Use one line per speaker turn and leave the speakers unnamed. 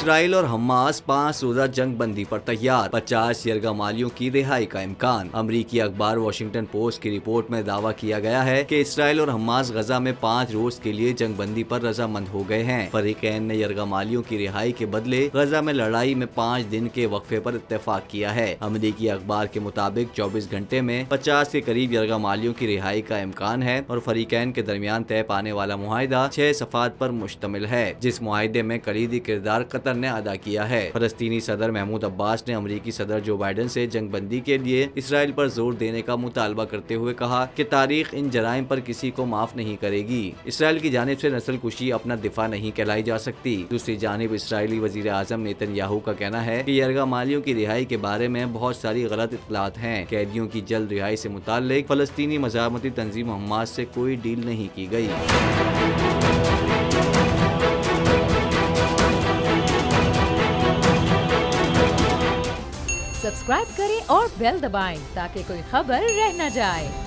Israel और Hamas 5 रोजा जंग बंदी पर तैयार, 50 यरगमालियों की रिहाई का इम्कान। अमरीकी अखबार वॉशिंगटन पोस्ट की रिपोर्ट में दावा किया गया है कि इसराइल और हमास गजा में 5 रोज के लिए जंग बंदी पर रजामंद हो गए हैं। फरीकैन ने यरगमालियों की रिहाई के बदले गजा में लड़ाई में 5 दिन के वक्फे पर इत्तेफाक किया है। अमरीकी अखबार के मुताबिक 24 घंटे में 50 के करीब यरगमालियों की रिहाई का इम्कान है और फरीकैन के दरमियान तय पाने वाला मुआहिदा 6 सफात पर मुश्तमिल है, जिस मुआहिदे में कलीदी किरदार कतर ने अदा किया है। फलस्तीनी सदर महमूद अब्बास ने अमरीकी सदर जो बाइडन से जंग बंदी के लिए इसराइल पर जोर देने का मुतालबा करते हुए कहा कि तारीख इन जराइम पर किसी को माफ नहीं करेगी। इसराइल की जानिब से नस्ल कुशी अपना दिफा नहीं कहलाई जा सकती। दूसरी जानिब इसराइली वजीर आजम नेतन्याहू का कहना है कि यरगमालियों की रिहाई के बारे में बहुत सारी गलत इत्तलात हैं। कैदियों की जल्द रिहाई से मुताल्लिक फलस्तीनी मज़ाहमती तंजीम हमास से कोई डील नहीं की गई।
सब्सक्राइब करें और बेल दबाएं ताकि कोई खबर रह न जाए।